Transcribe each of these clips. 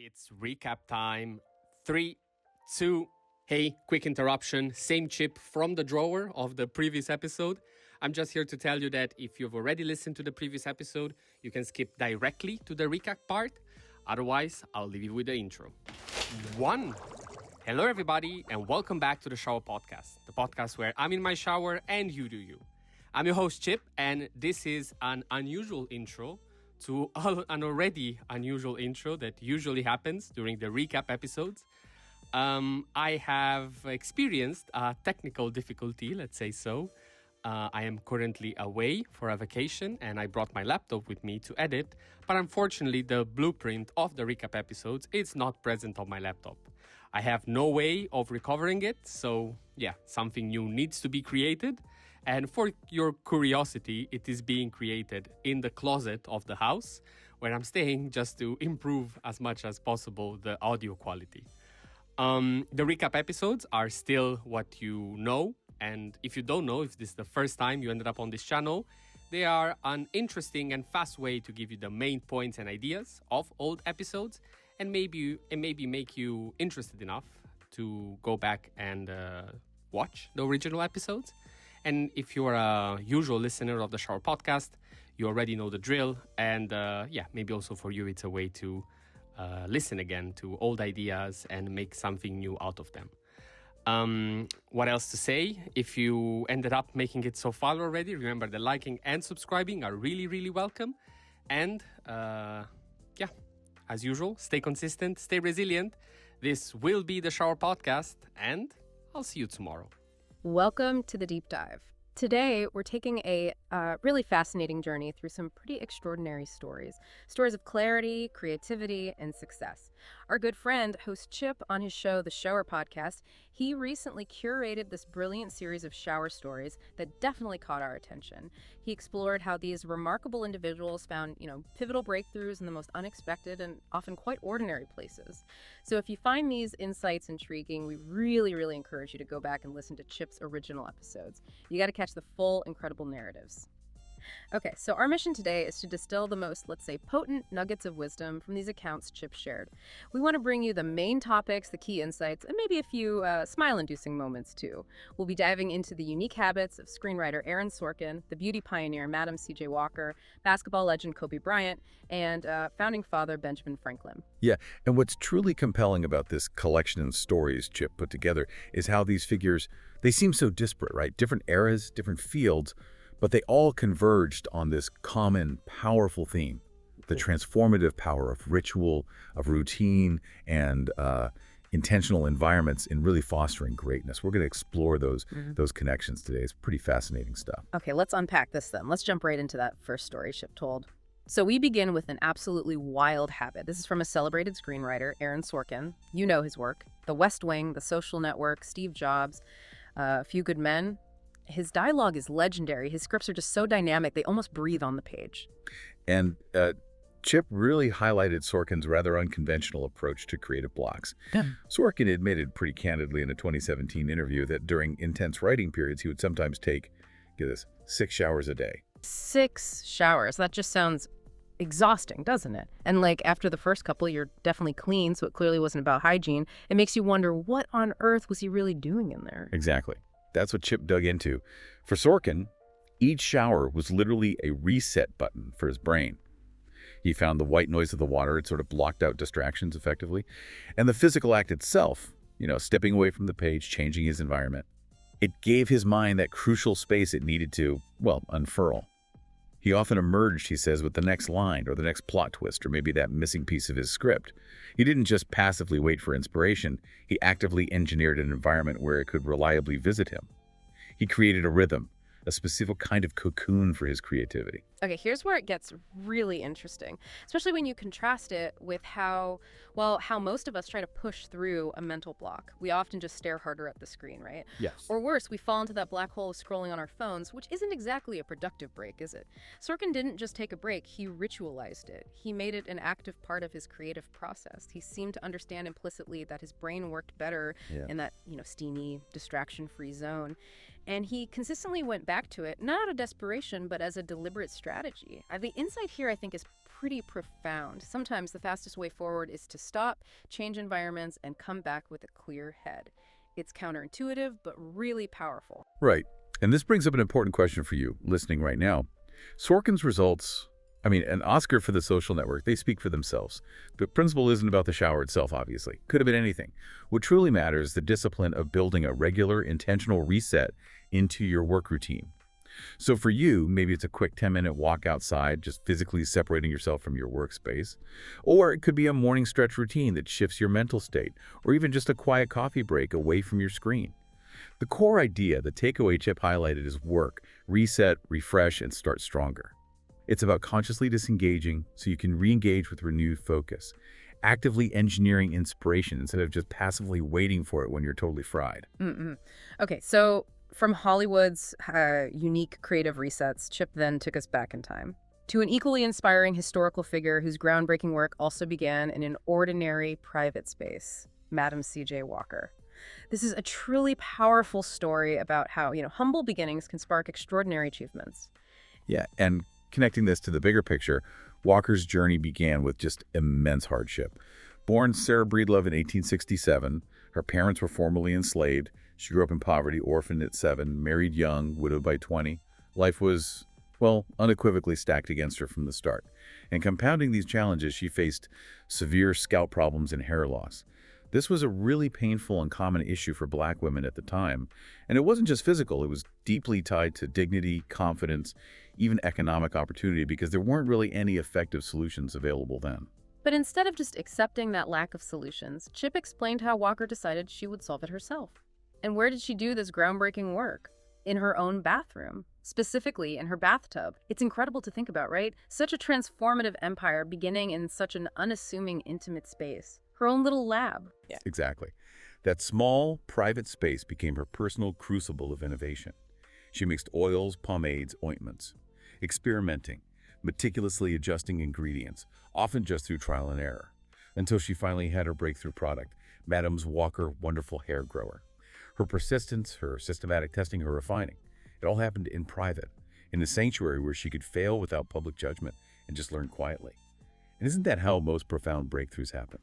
It's recap time. 3, 2. Hey, quick interruption. Same chip from the drawer of the previous episode. I'm just here to tell you that if you've already listened to the previous episode, you can skip directly to the recap part. Otherwise, I'll leave you with the intro. 1. Hello, everybody, and welcome back to the Shower Podcast, the podcast where I'm in my shower and you do you. I'm your host, Chip, and this is an unusual intro to an already unusual intro that usually happens during the recap episodes. I have experienced a technical difficulty, let's say so. I am currently away for a vacation and I brought my laptop with me to edit, but unfortunately the blueprint of the recap episodes is not present on my laptop. I have no way of recovering it, so yeah, something new needs to be created. And for your curiosity, it is being created in the closet of the house where I'm staying just to improve as much as possible the audio quality. The recap episodes are still what you know. And if you don't know, if this is the first time you ended up on this channel, they are an interesting and fast way to give you the main points and ideas of old episodes and maybe make you interested enough to go back and watch the original episodes. And if you're a usual listener of the Shower Podcast, you already know the drill. And maybe also for you, it's a way to listen again to old ideas and make something new out of them. What else to say? If you ended up making it so far already, remember the liking and subscribing are really, really welcome. And as usual, stay consistent, stay resilient. This will be the Shower Podcast, and I'll see you tomorrow. Welcome to the deep dive. Today, we're taking a really fascinating journey through some pretty extraordinary stories of clarity, creativity, and success. Our good friend, host Chip, on his show, The Shower Podcast, he recently curated this brilliant series of shower stories that definitely caught our attention. He explored how these remarkable individuals found, pivotal breakthroughs in the most unexpected and often quite ordinary places. So if you find these insights intriguing, we really, really encourage you to go back and listen to Chip's original episodes. You got to catch the full, incredible narratives. Okay, so our mission today is to distill the most, let's say, potent nuggets of wisdom from these accounts Chip shared. We want to bring you the main topics, the key insights, and maybe a few smile-inducing moments, too. We'll be diving into the unique habits of screenwriter Aaron Sorkin, the beauty pioneer Madam C.J. basketball legend Kobe Bryant, and founding father Benjamin Franklin. Yeah, and what's truly compelling about this collection of stories Chip put together is how these figures, they seem so disparate, right? Different eras, different fields, but they all converged on this common, powerful theme, the transformative power of ritual, of routine, and intentional environments in really fostering greatness. We're going to explore those connections today. It's pretty fascinating stuff. Okay, let's unpack this then. Let's jump right into that first story Chip told. So we begin with an absolutely wild habit. This is from a celebrated screenwriter, Aaron Sorkin. You know his work. The West Wing, The Social Network, Steve Jobs, A Few Good Men. His dialogue is legendary. His scripts are just so dynamic, they almost breathe on the page. And Chip really highlighted Sorkin's rather unconventional approach to creative blocks. Sorkin admitted pretty candidly in a 2017 interview that during intense writing periods, he would sometimes take, get this, 6 showers a day. 6 showers. That just sounds exhausting, doesn't it? And after the first couple, you're definitely clean, so it clearly wasn't about hygiene. It makes you wonder, what on earth was he really doing in there? Exactly. That's what Chip dug into. For Sorkin, each shower was literally a reset button for his brain. He found the white noise of the water, it sort of blocked out distractions effectively. And the physical act itself, stepping away from the page, changing his environment, it gave his mind that crucial space it needed to, unfurl. He often emerged, he says, with the next line or the next plot twist or maybe that missing piece of his script. He didn't just passively wait for inspiration. He actively engineered an environment where it could reliably visit him. He created a rhythm, a specific kind of cocoon for his creativity. Okay, here's where it gets really interesting, especially when you contrast it with how most of us try to push through a mental block. We often just stare harder at the screen, right? Yes. Or worse, we fall into that black hole of scrolling on our phones, which isn't exactly a productive break, is it? Sorkin didn't just take a break, he ritualized it. He made it an active part of his creative process. He seemed to understand implicitly that his brain worked better in that, steamy, distraction-free zone. And he consistently went back to it, not out of desperation, but as a deliberate strategy. The insight here, I think, is pretty profound. Sometimes the fastest way forward is to stop, change environments, and come back with a clear head. It's counterintuitive, but really powerful. Right. And this brings up an important question for you, listening right now. Sorkin's results, an Oscar for The Social Network, they speak for themselves. The principle isn't about the shower itself, obviously. Could have been anything. What truly matters is the discipline of building a regular, intentional reset into your work routine. So for you, maybe it's a quick 10-minute walk outside, just physically separating yourself from your workspace. Or it could be a morning stretch routine that shifts your mental state, or even just a quiet coffee break away from your screen. The core idea, the takeaway Chip highlighted, is work, reset, refresh, and start stronger. It's about consciously disengaging so you can re-engage with renewed focus, actively engineering inspiration instead of just passively waiting for it when you're totally fried. Okay, so from Hollywood's unique creative resets, Chip then took us back in time to an equally inspiring historical figure whose groundbreaking work also began in an ordinary private space, Madam C.J. Walker. This is a truly powerful story about how, humble beginnings can spark extraordinary achievements. Yeah, and connecting this to the bigger picture, Walker's journey began with just immense hardship. Born Sarah Breedlove in 1867, her parents were formerly enslaved. She grew up in poverty, orphaned at 7, married young, widowed by 20. Life was, unequivocally stacked against her from the start. And compounding these challenges, she faced severe scalp problems and hair loss. This was a really painful and common issue for Black women at the time. And it wasn't just physical, it was deeply tied to dignity, confidence, even economic opportunity, because there weren't really any effective solutions available then. But instead of just accepting that lack of solutions, Chip explained how Walker decided she would solve it herself. And where did she do this groundbreaking work? In her own bathroom, specifically in her bathtub. It's incredible to think about, right? Such a transformative empire beginning in such an unassuming, intimate space. Her own little lab. Yeah. Exactly. That small, private space became her personal crucible of innovation. She mixed oils, pomades, ointments, experimenting, meticulously adjusting ingredients, often just through trial and error, until she finally had her breakthrough product, Madam's Walker Wonderful Hair Grower. Her persistence, her systematic testing, her refining, it all happened in private, in a sanctuary where she could fail without public judgment and just learn quietly. And isn't that how most profound breakthroughs happen?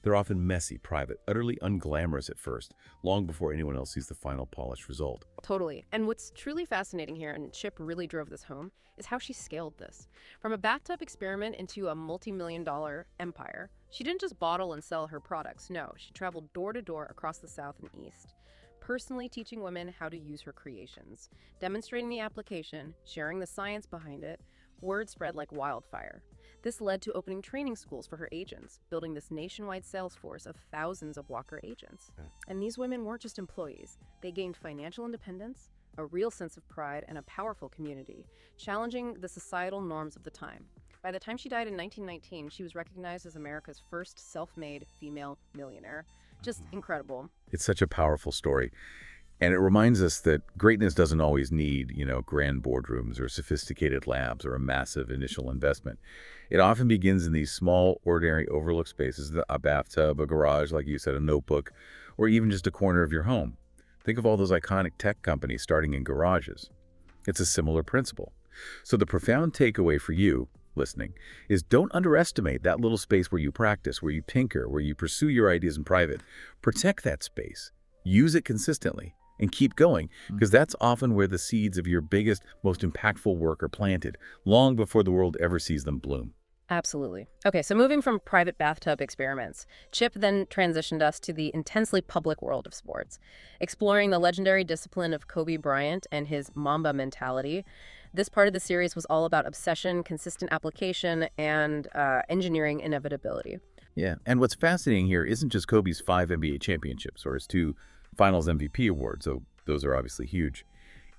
They're often messy, private, utterly unglamorous at first, long before anyone else sees the final polished result. Totally. And what's truly fascinating here, and Chip really drove this home, is how she scaled this. From a bathtub experiment into a multi-million-dollar empire, she didn't just bottle and sell her products. No, she traveled door to door across the South and East, personally teaching women how to use her creations, demonstrating the application, sharing the science behind it. Word spread like wildfire. This led to opening training schools for her agents, building this nationwide sales force of thousands of Walker agents. And these women weren't just employees. They gained financial independence, a real sense of pride, and a powerful community, challenging the societal norms of the time. By the time she died in 1919, she was recognized as America's first self-made female millionaire. Just incredible. It's such a powerful story. And it reminds us that greatness doesn't always need, grand boardrooms or sophisticated labs or a massive initial investment. It often begins in these small, ordinary, overlooked spaces, a bathtub, a garage, like you said, a notebook, or even just a corner of your home. Think of all those iconic tech companies starting in garages. It's a similar principle. So the profound takeaway for you, listening, is don't underestimate that little space where you practice, where you tinker, where you pursue your ideas in private. Protect that space. Use it consistently. And keep going, because that's often where the seeds of your biggest, most impactful work are planted, long before the world ever sees them bloom. Absolutely. Okay, so moving from private bathtub experiments, Chip then transitioned us to the intensely public world of sports, exploring the legendary discipline of Kobe Bryant and his Mamba mentality. This part of the series was all about obsession, consistent application, and engineering inevitability. Yeah, and what's fascinating here isn't just Kobe's 5 NBA championships or his 2 Finals MVP awards, though those are obviously huge.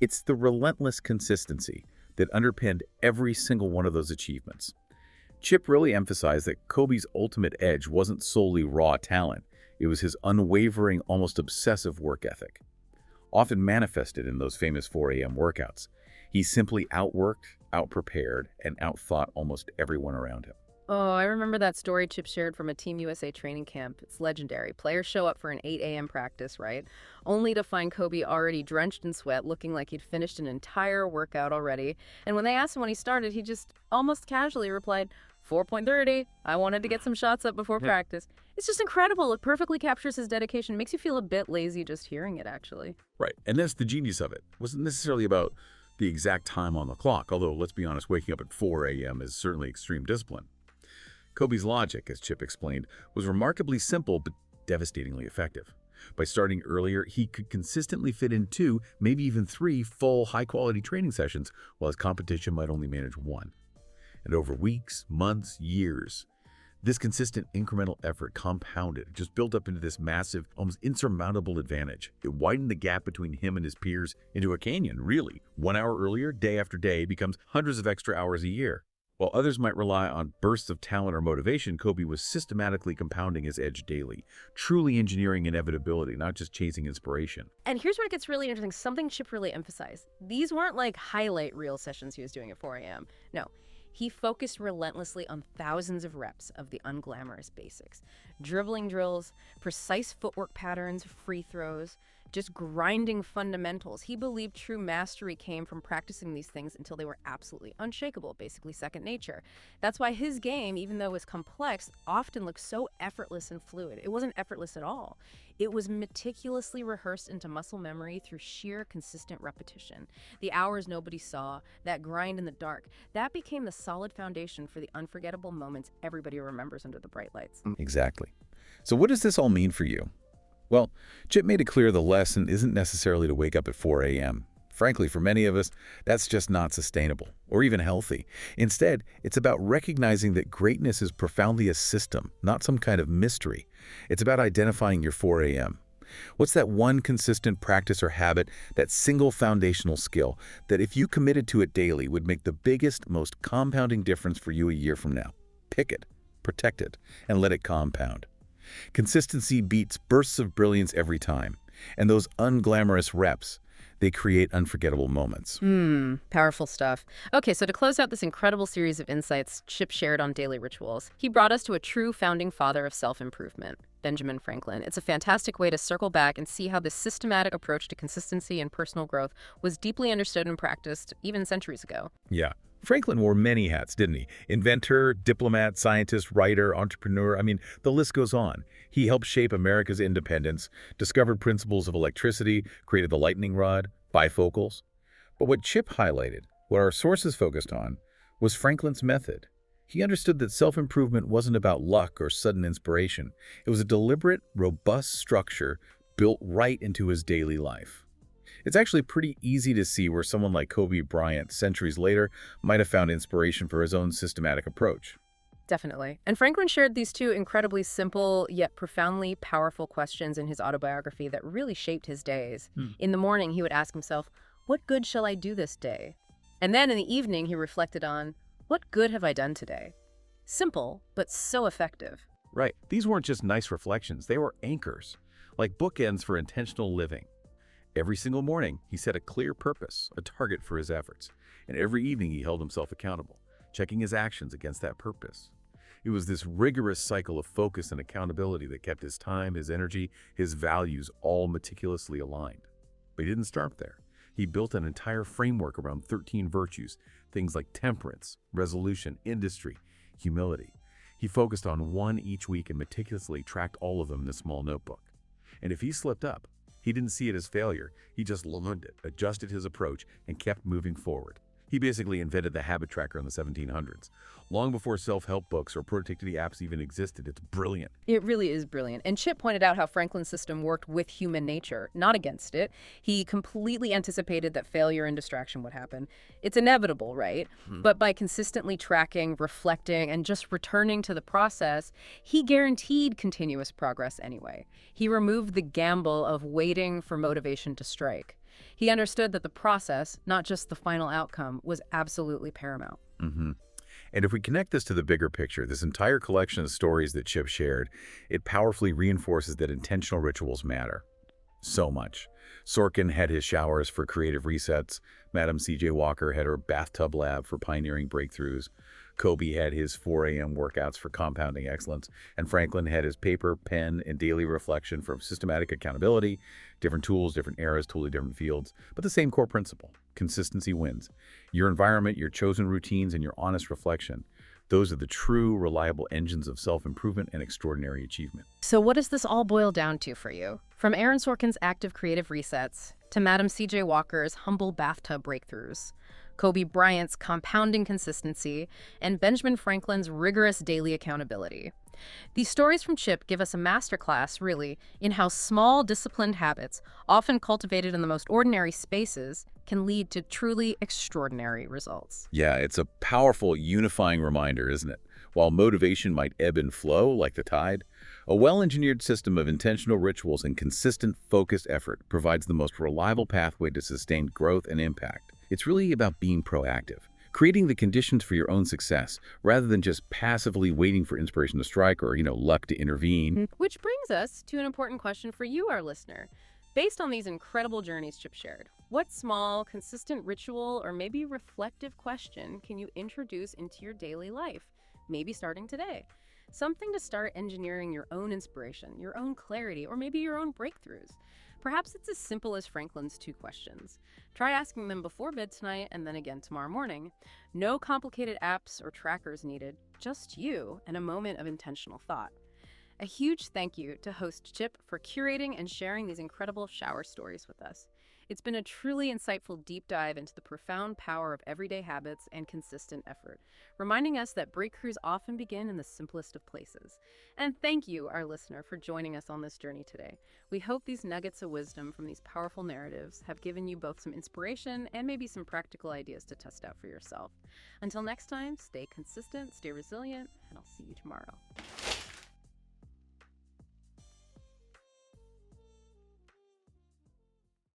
It's the relentless consistency that underpinned every single one of those achievements. Chip really emphasized that Kobe's ultimate edge wasn't solely raw talent. It was his unwavering, almost obsessive work ethic, often manifested in those famous 4 a.m. workouts. He simply outworked, outprepared, and outthought almost everyone around him. Oh, I remember that story Chip shared from a Team USA training camp. It's legendary. Players show up for an 8 a.m. practice, right? Only to find Kobe already drenched in sweat, looking like he'd finished an entire workout already. And when they asked him when he started, he just almost casually replied, 4:30. I wanted to get some shots up before practice. It's just incredible. It perfectly captures his dedication. Makes you feel a bit lazy just hearing it, actually. Right, and that's the genius of it. It wasn't necessarily about the exact time on the clock, although, let's be honest, waking up at 4 a.m. is certainly extreme discipline. Kobe's logic, as Chip explained, was remarkably simple but devastatingly effective. By starting earlier, he could consistently fit in 2, maybe even 3 full, high-quality training sessions, while his competition might only manage 1. And over weeks, months, years, this consistent incremental effort compounded, just built up into this massive, almost insurmountable advantage. It widened the gap between him and his peers into a canyon, really. 1 hour earlier, day after day, becomes hundreds of extra hours a year. While others might rely on bursts of talent or motivation, Kobe was systematically compounding his edge daily, truly engineering inevitability, not just chasing inspiration. And here's where it gets really interesting. Something Chip really emphasized. These weren't like highlight reel sessions he was doing at 4 a.m. No. He focused relentlessly on thousands of reps of the unglamorous basics. Dribbling drills, precise footwork patterns, free throws, just grinding fundamentals. He believed true mastery came from practicing these things until they were absolutely unshakable, basically second nature. That's why his game, even though it was complex, often looked so effortless and fluid. It wasn't effortless at all. It was meticulously rehearsed into muscle memory through sheer consistent repetition. The hours nobody saw, that grind in the dark, that became the solid foundation for the unforgettable moments everybody remembers under the bright lights. Exactly. So what does this all mean for you? Well, Chip made it clear the lesson isn't necessarily to wake up at 4 a.m. Frankly, for many of us, that's just not sustainable or even healthy. Instead, it's about recognizing that greatness is profoundly a system, not some kind of mystery. It's about identifying your 4 a.m. What's that one consistent practice or habit, that single foundational skill, that if you committed to it daily would make the biggest, most compounding difference for you a year from now? Pick it, protect it, and let it compound. Consistency beats bursts of brilliance every time. And those unglamorous reps, they create unforgettable moments. Powerful stuff. Okay, so to close out this incredible series of insights Chip shared on daily rituals, he brought us to a true founding father of self-improvement, Benjamin Franklin. It's a fantastic way to circle back and see how this systematic approach to consistency and personal growth was deeply understood and practiced even centuries ago. Yeah. Franklin wore many hats, didn't he? Inventor, diplomat, scientist, writer, entrepreneur. I mean, the list goes on. He helped shape America's independence, discovered principles of electricity, created the lightning rod, bifocals. But what Chip highlighted, what our sources focused on, was Franklin's method. He understood that self-improvement wasn't about luck or sudden inspiration. It was a deliberate, robust structure built right into his daily life. It's actually pretty easy to see where someone like Kobe Bryant, centuries later, might have found inspiration for his own systematic approach. Definitely. And Franklin shared these 2 incredibly simple yet profoundly powerful questions in his autobiography that really shaped his days. In the morning, he would ask himself, what good shall I do this day? And then in the evening, he reflected on, what good have I done today? Simple, but so effective. Right. These weren't just nice reflections. They were anchors, like bookends for intentional living. Every single morning, he set a clear purpose, a target for his efforts. And every evening, he held himself accountable, checking his actions against that purpose. It was this rigorous cycle of focus and accountability that kept his time, his energy, his values all meticulously aligned. But he didn't start there. He built an entire framework around 13 virtues, things like temperance, resolution, industry, humility. He focused on one each week and meticulously tracked all of them in a small notebook. And if he slipped up, he didn't see it as failure. He just learned it, adjusted his approach, and kept moving forward. He basically invented the habit tracker in the 1700s. Long before self-help books or productivity apps even existed, it's brilliant. It really is brilliant. And Chip pointed out how Franklin's system worked with human nature, not against it. He completely anticipated that failure and distraction would happen. It's inevitable, right? But by consistently tracking, reflecting, and just returning to the process, he guaranteed continuous progress anyway. He removed the gamble of waiting for motivation to strike. He understood that the process, not just the final outcome, was absolutely paramount. And if we connect this to the bigger picture, this entire collection of stories that Chip shared, it powerfully reinforces that intentional rituals matter so much. Sorkin had his showers for creative resets. Madam C.J. Walker had her bathtub lab for pioneering breakthroughs. Kobe had his 4 a.m. workouts for compounding excellence. And Franklin had his paper, pen, and daily reflection for systematic accountability. Different tools, different eras, totally different fields, but the same core principle. Consistency wins. Your environment, your chosen routines, and your honest reflection, Those are the true, reliable engines of self-improvement and extraordinary achievement. So what does this all boil down to for you? From Aaron Sorkin's active creative resets to Madam C.J. Walker's humble bathtub breakthroughs, Kobe Bryant's compounding consistency, and Benjamin Franklin's rigorous daily accountability. These stories from Chip give us a masterclass, really, in how small, disciplined habits, often cultivated in the most ordinary spaces, can lead to truly extraordinary results. Yeah, it's a powerful, unifying reminder, isn't it? While motivation might ebb and flow like the tide, a well-engineered system of intentional rituals and consistent, focused effort provides the most reliable pathway to sustained growth and impact. It's really about being proactive, creating the conditions for your own success, rather than just passively waiting for inspiration to strike or, luck to intervene. Which brings us to an important question for you, our listener. Based on these incredible journeys Chip shared, what small, consistent ritual or maybe reflective question can you introduce into your daily life, maybe starting today? Something to start engineering your own inspiration, your own clarity, or maybe your own breakthroughs. Perhaps it's as simple as Franklin's 2 questions. Try asking them before bed tonight and then again tomorrow morning. No complicated apps or trackers needed, just you and a moment of intentional thought. A huge thank you to host Chip for curating and sharing these incredible shower stories with us. It's been a truly insightful deep dive into the profound power of everyday habits and consistent effort, reminding us that breakthroughs often begin in the simplest of places. And thank you, our listener, for joining us on this journey today. We hope these nuggets of wisdom from these powerful narratives have given you both some inspiration and maybe some practical ideas to test out for yourself. Until next time, stay consistent, stay resilient, and I'll see you tomorrow.